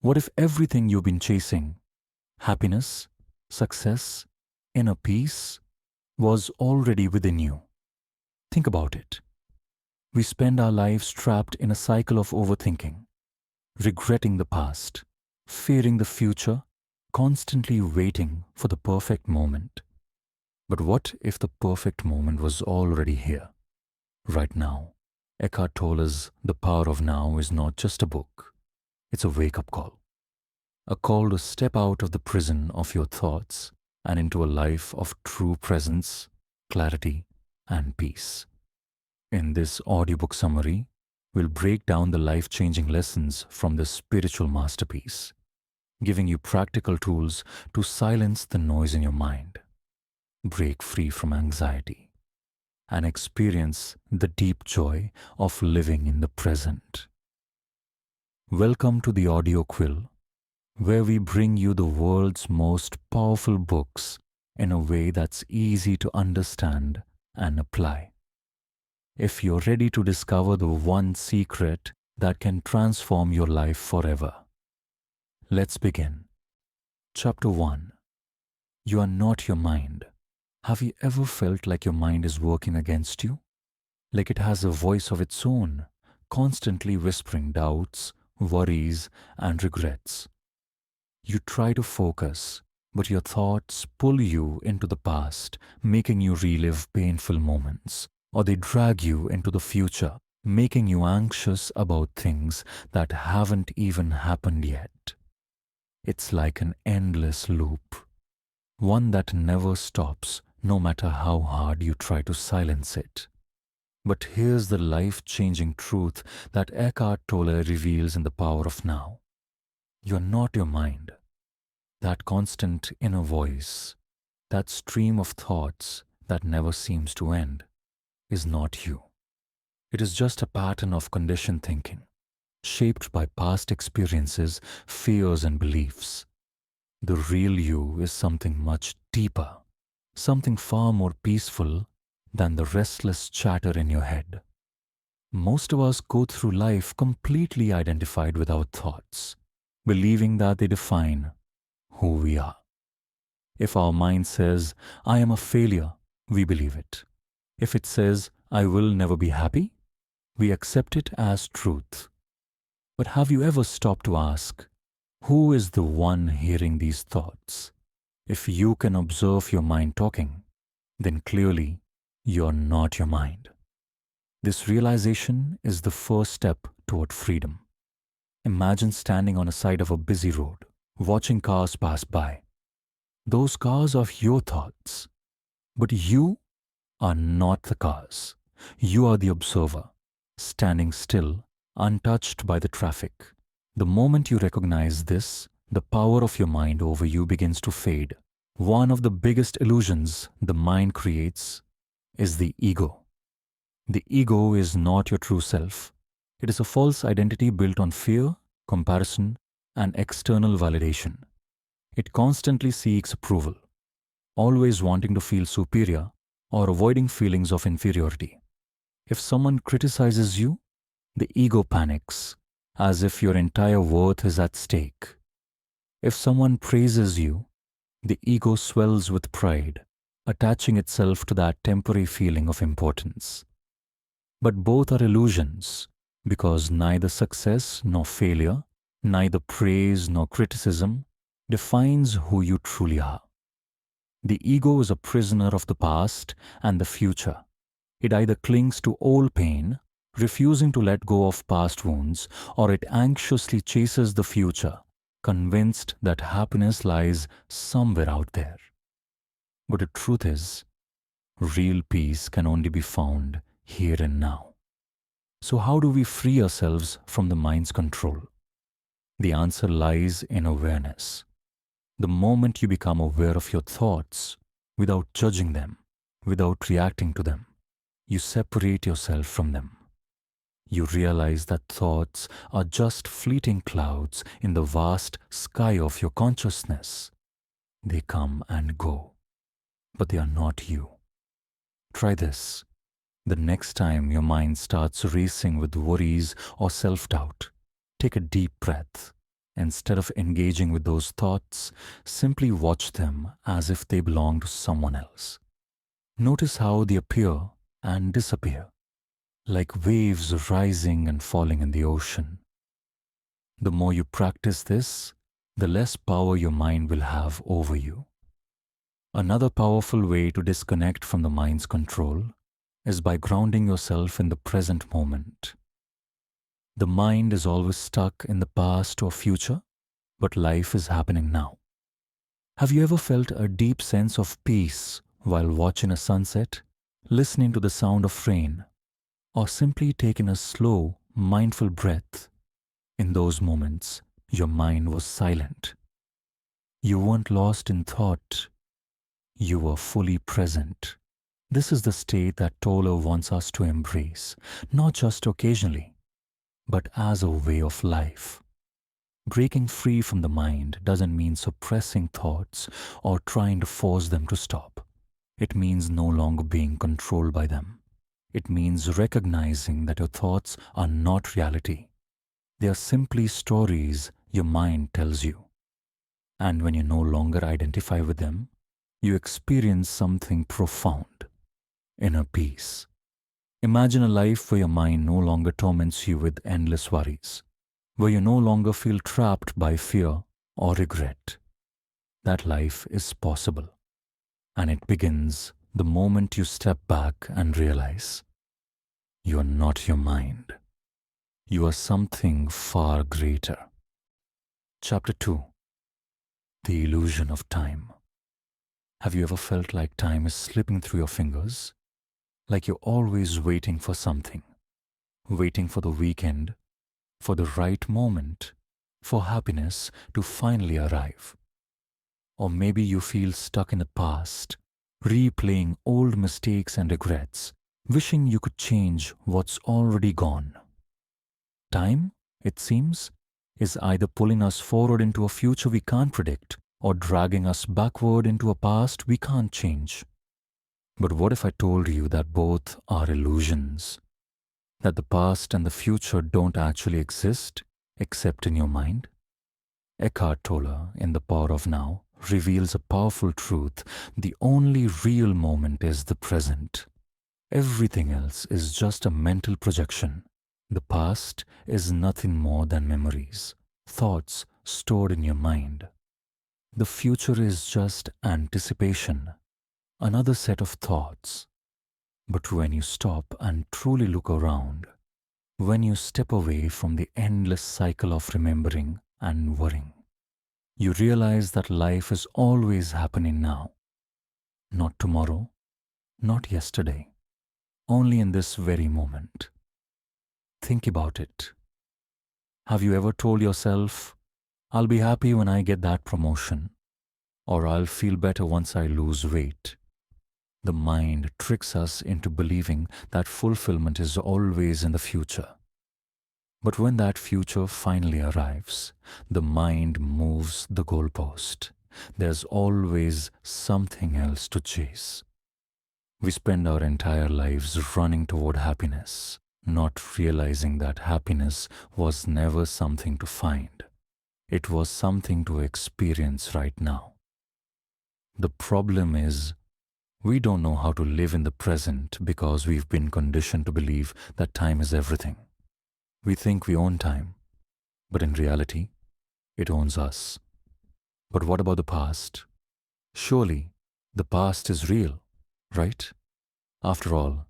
What if everything you've been chasing, happiness, success, inner peace, was already within you? Think about it. We spend our lives trapped in a cycle of overthinking, regretting the past, fearing the future, constantly waiting for the perfect moment. But what if the perfect moment was already here, right now? Eckhart Tolle's The Power of Now is not just a book. It's a wake-up call. A call to step out of the prison of your thoughts and into a life of true presence, clarity, and peace. In this audiobook summary, we'll break down the life-changing lessons from this spiritual masterpiece, giving you practical tools to silence the noise in your mind, break free from anxiety, and experience the deep joy of living in the present. Welcome to the Audioquill, where we bring you the world's most powerful books in a way that's easy to understand and apply. If you're ready to discover the one secret that can transform your life forever. Let's begin. Chapter 1. You are not your mind. Have you ever felt like your mind is working against you? Like it has a voice of its own, constantly whispering doubts, worries, and regrets. You try to focus, but your thoughts pull you into the past, making you relive painful moments, or they drag you into the future, making you anxious about things that haven't even happened yet. It's like an endless loop, one that never stops, no matter how hard you try to silence it. But here's the life-changing truth that Eckhart Tolle reveals in The Power of Now. You're not your mind. That constant inner voice, that stream of thoughts that never seems to end, is not you. It is just a pattern of conditioned thinking, shaped by past experiences, fears, and beliefs. The real you is something much deeper, something far more peaceful than the restless chatter in your head. Most of us go through life completely identified with our thoughts, believing that they define who we are. If our mind says, "I am a failure," we believe it. If it says, "I will never be happy," we accept it as truth. But have you ever stopped to ask, who is the one hearing these thoughts? If you can observe your mind talking, then clearly you're not your mind. This realization is the first step toward freedom. Imagine standing on a side of a busy road, watching cars pass by. Those cars are your thoughts, but you are not the cars. You are the observer, standing still, untouched by the traffic. The moment you recognize this, the power of your mind over you begins to fade. One of the biggest illusions the mind creates is the ego. The ego is not your true self. It is a false identity built on fear, comparison, and external validation. It constantly seeks approval, always wanting to feel superior or avoiding feelings of inferiority. If someone criticizes you, the ego panics, as if your entire worth is at stake. If someone praises you, the ego swells with pride, attaching itself to that temporary feeling of importance. But both are illusions, because neither success nor failure, neither praise nor criticism defines who you truly are. The ego is a prisoner of the past and the future. It either clings to old pain, refusing to let go of past wounds, or it anxiously chases the future, convinced that happiness lies somewhere out there. But the truth is, real peace can only be found here and now. So how do we free ourselves from the mind's control? The answer lies in awareness. The moment you become aware of your thoughts, without judging them, without reacting to them, you separate yourself from them. You realize that thoughts are just fleeting clouds in the vast sky of your consciousness. They come and go, but they are not you. Try this. The next time your mind starts racing with worries or self-doubt, take a deep breath, Instead of engaging with those thoughts, simply watch them as if they belong to someone else. Notice how they appear and disappear, like waves rising and falling in the ocean. The more you practice this, the less power your mind will have over you. Another powerful way to disconnect from the mind's control is by grounding yourself in the present moment. The mind is always stuck in the past or future, but life is happening now. Have you ever felt a deep sense of peace while watching a sunset, listening to the sound of rain, or simply taking a slow, mindful breath? In those moments, your mind was silent. You weren't lost in thought. You were fully present. This is the state that Tolle wants us to embrace, not just occasionally, but as a way of life. Breaking free from the mind doesn't mean suppressing thoughts or trying to force them to stop. It means no longer being controlled by them. It means recognizing that your thoughts are not reality. They are simply stories your mind tells you. And when you no longer identify with them, you experience something profound, inner peace. Imagine a life where your mind no longer torments you with endless worries, where you no longer feel trapped by fear or regret. That life is possible, and it begins the moment you step back and realize you are not your mind. You are something far greater. Chapter 2. The Illusion of Time. Have you ever felt like time is slipping through your fingers? Like you're always waiting for something, waiting for the weekend, for the right moment, for happiness to finally arrive. Or maybe you feel stuck in the past, replaying old mistakes and regrets, wishing you could change what's already gone. Time, it seems, is either pulling us forward into a future we can't predict or dragging us backward into a past we can't change. But what if I told you that both are illusions? That the past and the future don't actually exist except in your mind? Eckhart Tolle, in The Power of Now, reveals a powerful truth. The only real moment is the present. Everything else is just a mental projection. The past is nothing more than memories, thoughts stored in your mind. The future is just anticipation, another set of thoughts. But when you stop and truly look around, when you step away from the endless cycle of remembering and worrying, you realize that life is always happening now. Not tomorrow, not yesterday, only in this very moment. Think about it. Have you ever told yourself, I'll be happy when I get that promotion, or I'll feel better once I lose weight? The mind tricks us into believing that fulfillment is always in the future. But when that future finally arrives, the mind moves the goalpost. There's always something else to chase. We spend our entire lives running toward happiness, not realizing that happiness was never something to find. It was something to experience right now. The problem is, we don't know how to live in the present because we've been conditioned to believe that time is everything. We think we own time, but in reality, it owns us. But what about the past? Surely, the past is real, right? After all,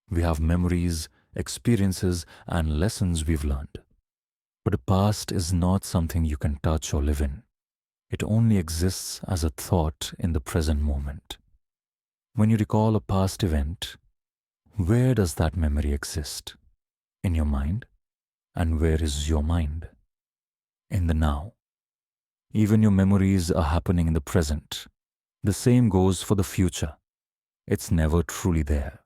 we have memories, experiences, and lessons we've learned. But the past is not something you can touch or live in. It only exists as a thought in the present moment. When you recall a past event, where does that memory exist? In your mind? And where is your mind? In the now. Even your memories are happening in the present. The same goes for the future. It's never truly there.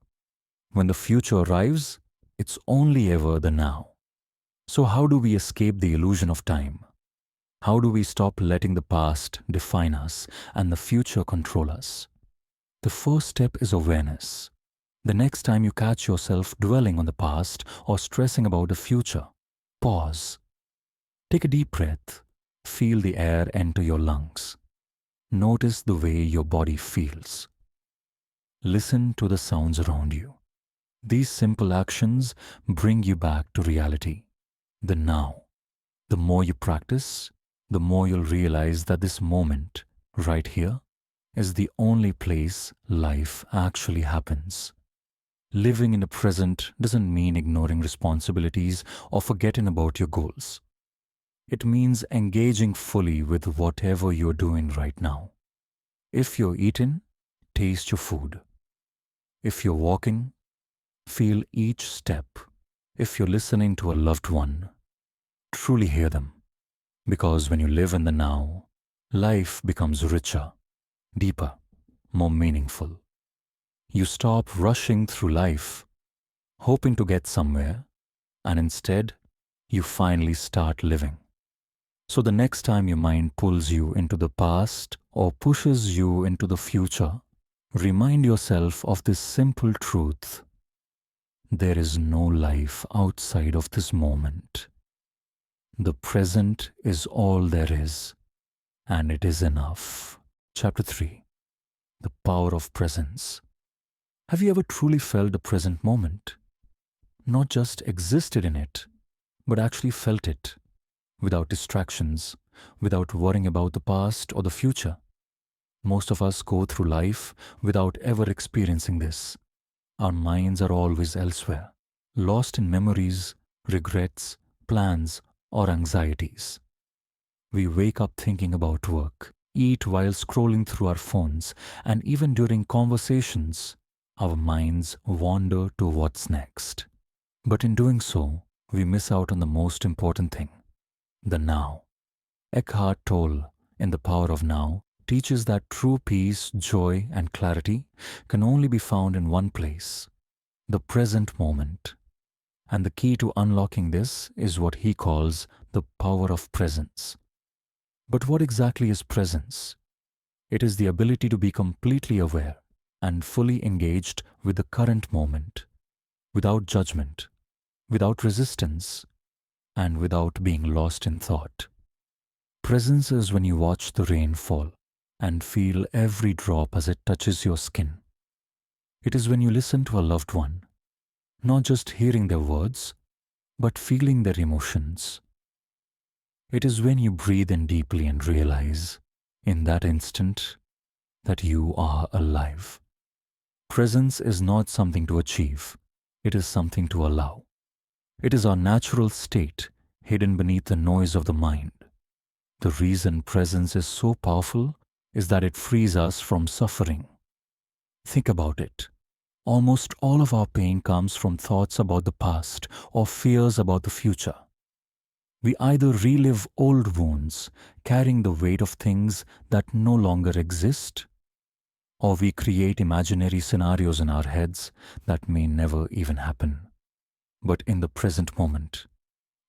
When the future arrives, it's only ever the now. So how do we escape the illusion of time? How do we stop letting the past define us and the future control us? The first step is awareness. The next time you catch yourself dwelling on the past or stressing about the future, pause. Take a deep breath Feel the air enter your lungs. Notice the way your body feels. Listen to the sounds around you. These simple actions bring you back to reality, the now. The more you practice, the more you'll realize that this moment, right here, is the only place life actually happens. Living in the present doesn't mean ignoring responsibilities or forgetting about your goals. It means engaging fully with whatever you're doing right now. If you're eating, taste your food. If you're walking, feel each step. If you're listening to a loved one, truly hear them. Because when you live in the now, life becomes richer, deeper, more meaningful. You stop rushing through life, hoping to get somewhere, and instead, you finally start living. So the next time your mind pulls you into the past or pushes you into the future, remind yourself of this simple truth. There is no life outside of this moment. The present is all there is, and it is enough. Chapter 3. The Power of Presence. Have you ever truly felt the present moment? Not just existed in it, but actually felt it, without distractions, without worrying about the past or the future. Most of us go through life without ever experiencing this. Our minds are always elsewhere, lost in memories, regrets, plans, or anxieties. We wake up thinking about work, eat while scrolling through our phones, and even during conversations, our minds wander to what's next. But in doing so, we miss out on the most important thing, the now. Eckhart Tolle, in The Power of Now, teaches that true peace, joy, and clarity can only be found in one place, the present moment. And the key to unlocking this is what he calls the power of presence. But what exactly is presence? It is the ability to be completely aware and fully engaged with the current moment, without judgment, without resistance, and without being lost in thought. Presence is when you watch the rain fall and feel every drop as it touches your skin. It is when you listen to a loved one, not just hearing their words, but feeling their emotions. It is when you breathe in deeply and realize, in that instant, that you are alive. Presence is not something to achieve, it is something to allow. It is our natural state, hidden beneath the noise of the mind. The reason presence is so powerful is that it frees us from suffering. Think about it. Almost all of our pain comes from thoughts about the past or fears about the future. We either relive old wounds, carrying the weight of things that no longer exist, or we create imaginary scenarios in our heads that may never even happen. But in the present moment,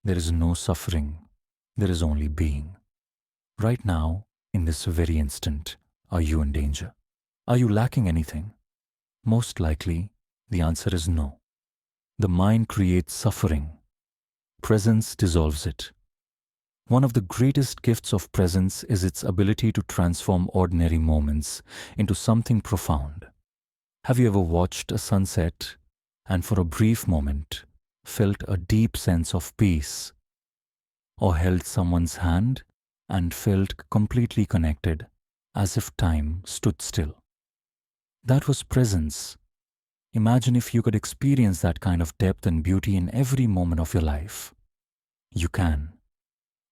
there is no suffering, there is only being. Right now, in this very instant, are you in danger? Are you lacking anything? Most likely, the answer is no. The mind creates suffering. Presence dissolves it. One of the greatest gifts of presence is its ability to transform ordinary moments into something profound. Have you ever watched a sunset and for a brief moment felt a deep sense of peace? Or held someone's hand and felt completely connected, as if time stood still? That was presence. Imagine if you could experience that kind of depth and beauty in every moment of your life. You can,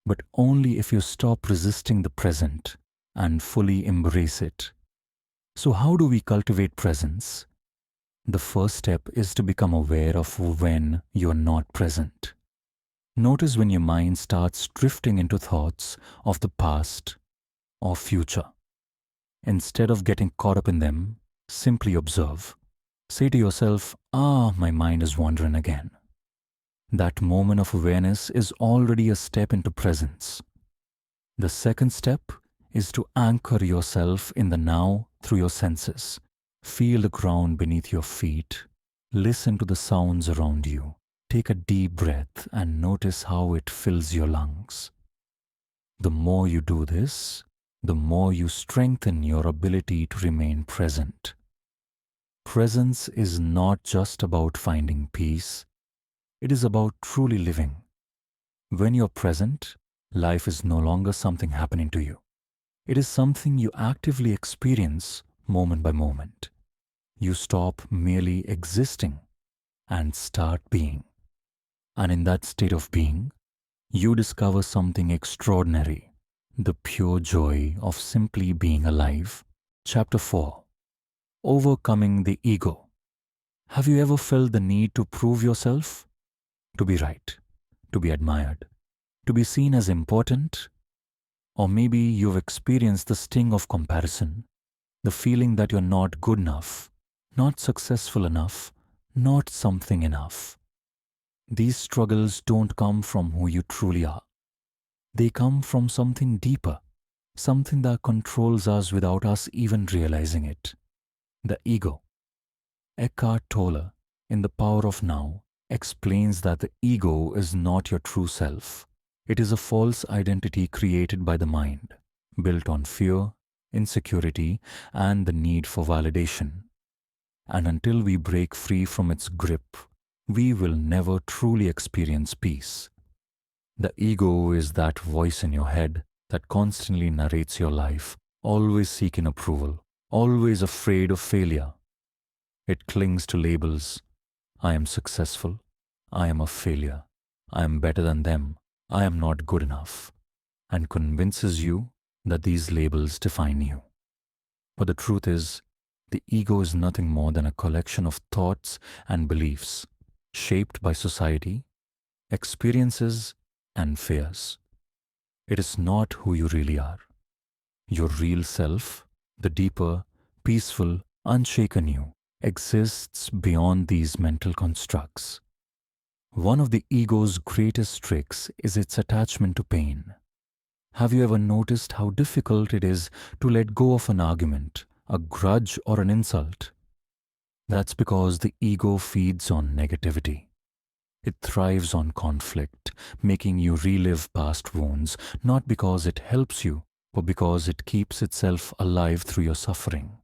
but only if you stop resisting the present and fully embrace it. So how do we cultivate presence? The first step is to become aware of when you're not present. Notice when your mind starts drifting into thoughts of the past or future. Instead of getting caught up in them, simply observe. Say to yourself, my mind is wandering again. That moment of awareness is already a step into presence. The second step is to anchor yourself in the now through your senses. Feel the ground beneath your feet. Listen to the sounds around you. Take a deep breath and notice how it fills your lungs. The more you do this, the more you strengthen your ability to remain present. Presence is not just about finding peace, it is about truly living. When you're present, life is no longer something happening to you. It is something you actively experience moment by moment. You stop merely existing and start being. And in that state of being, you discover something extraordinary, the pure joy of simply being alive. Chapter 4. Overcoming the ego. Have you ever felt the need to prove yourself? To be right, to be admired, to be seen as important? Or maybe you've experienced the sting of comparison, the feeling that you're not good enough, not successful enough, not something enough. These struggles don't come from who you truly are. They come from something deeper, something that controls us without us even realizing it. The ego. Eckhart Tolle, in The Power of Now, explains that the ego is not your true self. It is a false identity created by the mind, built on fear, insecurity, and the need for validation. And until we break free from its grip, we will never truly experience peace. The ego is that voice in your head that constantly narrates your life, always seeking approval, always afraid of failure. It clings to labels. I am successful. I am a failure. I am better than them. I am not good enough. And convinces you that these labels define you. But the truth is, the ego is nothing more than a collection of thoughts and beliefs shaped by society, experiences, and fears. It is not who you really are. Your real self, the deeper, peaceful, unshaken you, exists beyond these mental constructs. One of the ego's greatest tricks is its attachment to pain. Have you ever noticed how difficult it is to let go of an argument, a grudge, or an insult? That's because the ego feeds on negativity. It thrives on conflict, making you relive past wounds, not because it helps you, but because it keeps itself alive through your suffering.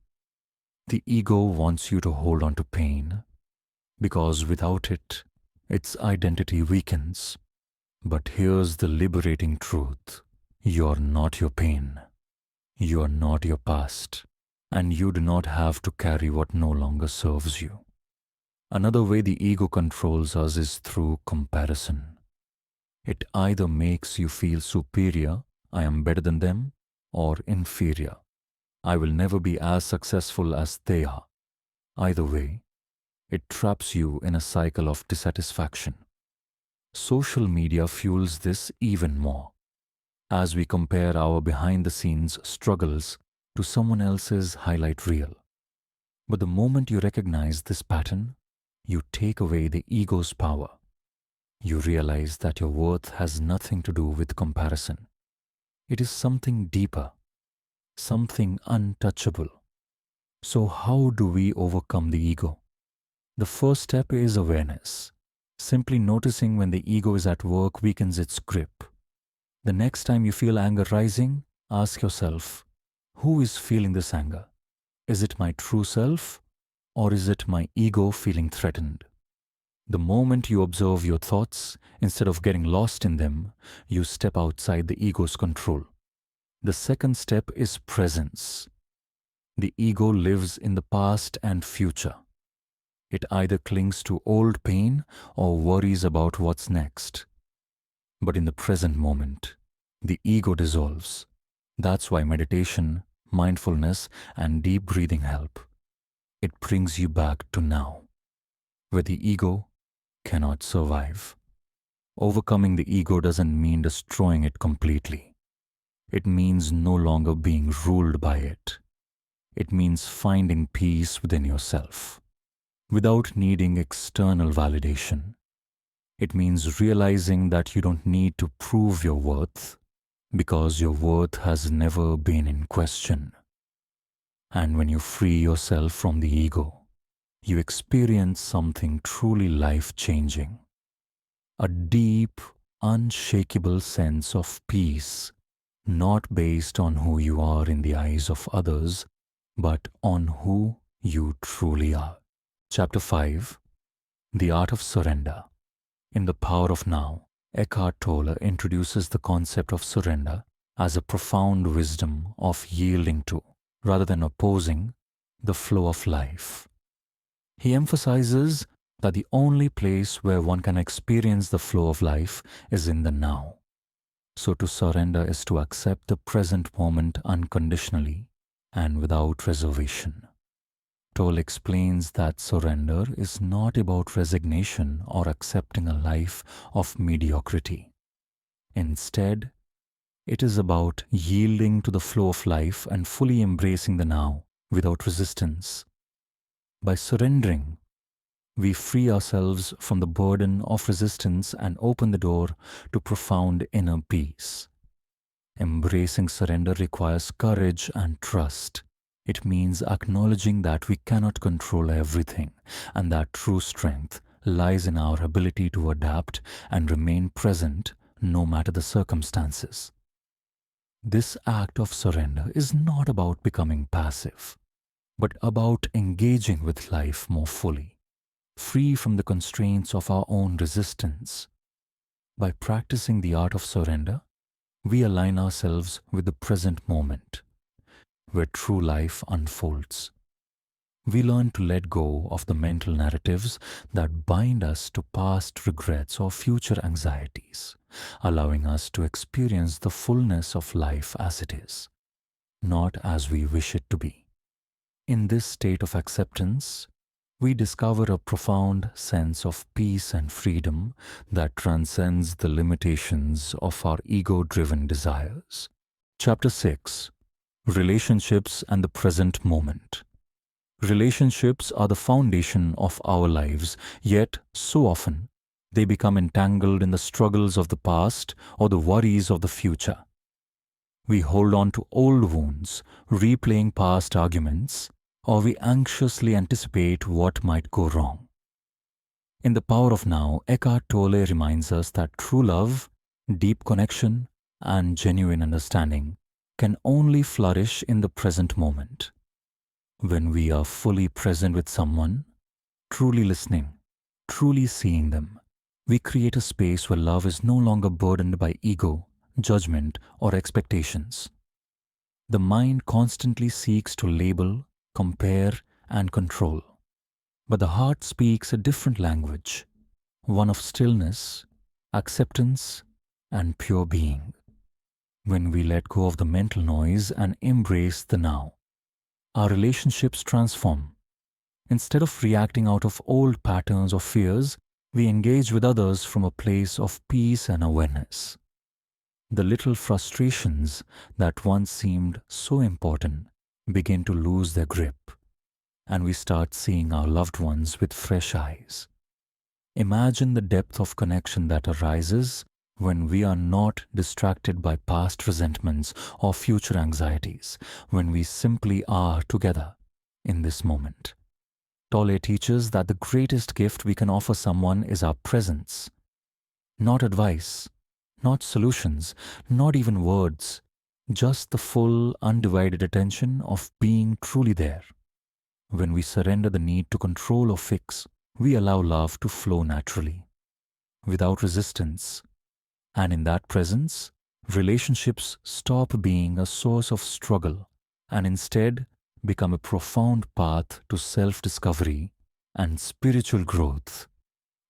The ego wants you to hold on to pain, because without it, its identity weakens. But here's the liberating truth. You're not your pain. You're not your past. And you do not have to carry what no longer serves you. Another way the ego controls us is through comparison. It either makes you feel superior, I am better than them, or inferior, I will never be as successful as they are. Either way, it traps you in a cycle of dissatisfaction. Social media fuels this even more, as we compare our behind-the-scenes struggles to someone else's highlight reel. But the moment you recognize this pattern, you take away the ego's power. You realize that your worth has nothing to do with comparison. It is something deeper, something untouchable. So how do we overcome the ego? The first step is awareness. Simply noticing when the ego is at work weakens its grip. The next time you feel anger rising, ask yourself, who is feeling this anger? Is it my true self? Or is it my ego feeling threatened? The moment you observe your thoughts, instead of getting lost in them, you step outside the ego's control. The second step is presence. The ego lives in the past and future. It either clings to old pain or worries about what's next. But in the present moment, the ego dissolves. That's why meditation, mindfulness, and deep breathing help. It brings you back to now, where the ego cannot survive. Overcoming the ego doesn't mean destroying it completely. It means no longer being ruled by it. It means finding peace within yourself, without needing external validation. It means realizing that you don't need to prove your worth, because your worth has never been in question. And when you free yourself from the ego, you experience something truly life-changing. A deep, unshakable sense of peace not based on who you are in the eyes of others, but on who you truly are. Chapter 5, The Art of Surrender. In The Power of Now, Eckhart Tolle introduces the concept of surrender as a profound wisdom of yielding to, rather than opposing, the flow of life. He emphasizes that the only place where one can experience the flow of life is in the now. So to surrender is to accept the present moment unconditionally and without reservation. Tolle explains that surrender is not about resignation or accepting a life of mediocrity. Instead, it is about yielding to the flow of life and fully embracing the now without resistance. By surrendering, we free ourselves from the burden of resistance and open the door to profound inner peace. Embracing surrender requires courage and trust. It means acknowledging that we cannot control everything and that true strength lies in our ability to adapt and remain present no matter the circumstances. This act of surrender is not about becoming passive, but about engaging with life more fully, free from the constraints of our own resistance. By practicing the art of surrender, we align ourselves with the present moment, where true life unfolds. We learn to let go of the mental narratives that bind us to past regrets or future anxieties, allowing us to experience the fullness of life as it is, not as we wish it to be. In this state of acceptance, we discover a profound sense of peace and freedom that transcends the limitations of our ego-driven desires. Chapter 6, Relationships and the Present Moment. Relationships are the foundation of our lives, yet so often they become entangled in the struggles of the past or the worries of the future. We hold on to old wounds, replaying past arguments, or we anxiously anticipate what might go wrong. In The Power of Now, Eckhart Tolle reminds us that true love, deep connection, and genuine understanding can only flourish in the present moment. When we are fully present with someone, truly listening, truly seeing them, we create a space where love is no longer burdened by ego, judgment, or expectations. The mind constantly seeks to label, compare, and control. But the heart speaks a different language, one of stillness, acceptance, and pure being. When we let go of the mental noise and embrace the now, our relationships transform. Instead of reacting out of old patterns or fears, we engage with others from a place of peace and awareness. The little frustrations that once seemed so important begin to lose their grip, and we start seeing our loved ones with fresh eyes. Imagine the depth of connection that arises when we are not distracted by past resentments or future anxieties, when we simply are together in this moment. Tolle teaches that the greatest gift we can offer someone is our presence. Not advice, not solutions, not even words, just the full, undivided attention of being truly there. When we surrender the need to control or fix, we allow love to flow naturally, without resistance. And in that presence, relationships stop being a source of struggle and instead become a profound path to self-discovery and spiritual growth.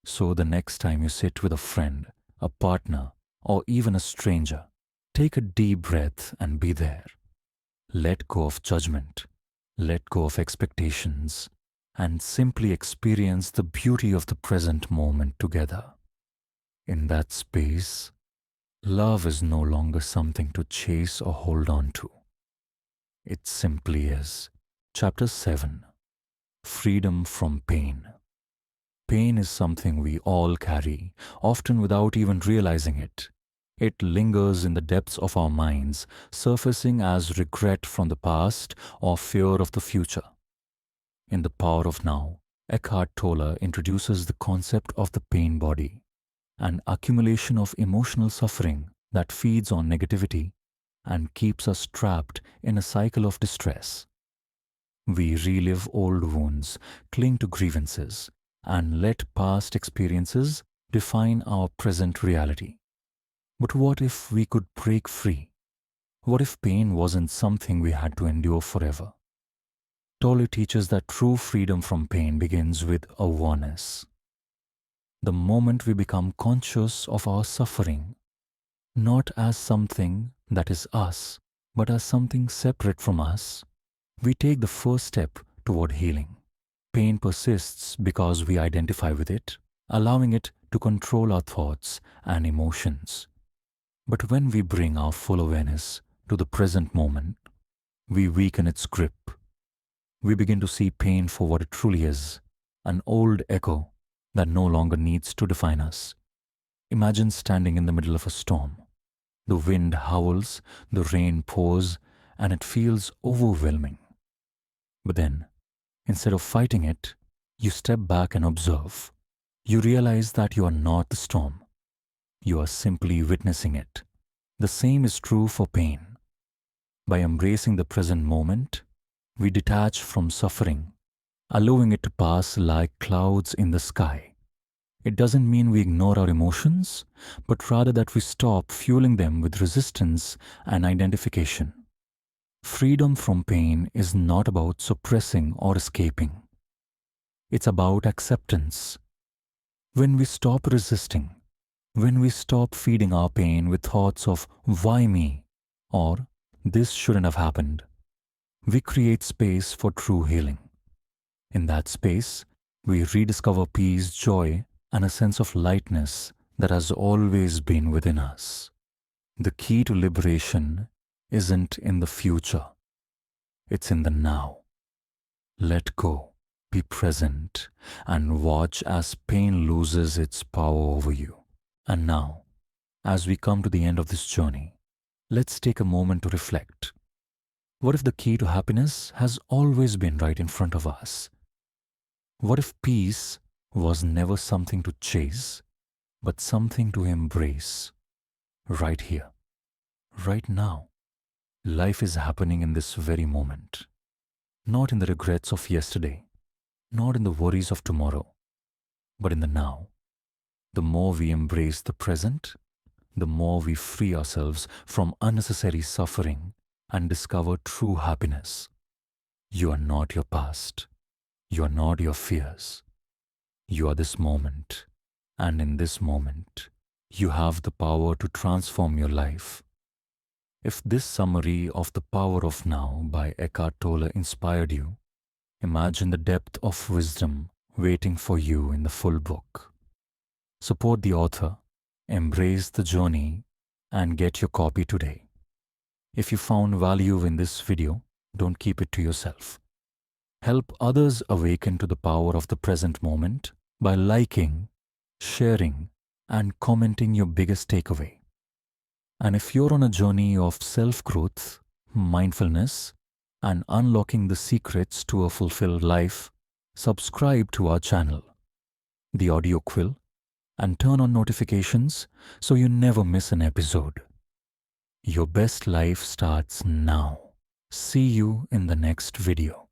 So the next time you sit with a friend, a partner, or even a stranger, take a deep breath and be there. Let go of judgment, let go of expectations, and simply experience the beauty of the present moment together. In that space, love is no longer something to chase or hold on to. It simply is. Chapter 7, Freedom from Pain. Pain is something we all carry, often without even realizing it. It lingers in the depths of our minds, surfacing as regret from the past or fear of the future. In The Power of Now, Eckhart Tolle introduces the concept of the pain body, an accumulation of emotional suffering that feeds on negativity, and keeps us trapped in a cycle of distress. We relive old wounds, cling to grievances, and let past experiences define our present reality. But what if we could break free? What if pain wasn't something we had to endure forever? Tolle teaches that true freedom from pain begins with awareness. The moment we become conscious of our suffering, not as something that is us, but as something separate from us, we take the first step toward healing. Pain persists because we identify with it, allowing it to control our thoughts and emotions. But when we bring our full awareness to the present moment, we weaken its grip. We begin to see pain for what it truly is, an old echo that no longer needs to define us. Imagine standing in the middle of a storm. The wind howls, the rain pours, and it feels overwhelming. But then, instead of fighting it, you step back and observe. You realize that you are not the storm. You are simply witnessing it. The same is true for pain. By embracing the present moment, we detach from suffering, allowing it to pass like clouds in the sky. It doesn't mean we ignore our emotions, but rather that we stop fueling them with resistance and identification. Freedom from pain is not about suppressing or escaping. It's about acceptance. When we stop resisting, when we stop feeding our pain with thoughts of why me or this shouldn't have happened, we create space for true healing. In that space, we rediscover peace, joy, and a sense of lightness that has always been within us. The key to liberation isn't in the future. It's in the now. Let go, be present, and watch as pain loses its power over you. And now, as we come to the end of this journey, let's take a moment to reflect. What if the key to happiness has always been right in front of us? What if peace was never something to chase, but something to embrace? Right here, right now. Life is happening in this very moment, not in the regrets of yesterday, not in the worries of tomorrow, but in the now. The more we embrace the present, the more we free ourselves from unnecessary suffering and discover true happiness. You are not your past. You are not your fears. You are this moment, and in this moment, you have the power to transform your life. If this summary of The Power of Now by Eckhart Tolle inspired you, imagine the depth of wisdom waiting for you in the full book. Support the author, embrace the journey, and get your copy today. If you found value in this video, don't keep it to yourself. Help others awaken to the power of the present moment by liking, sharing, and commenting your biggest takeaway. And if you're on a journey of self-growth, mindfulness, and unlocking the secrets to a fulfilled life, subscribe to our channel, The Audioquill, and turn on notifications so you never miss an episode. Your best life starts now. See you in the next video.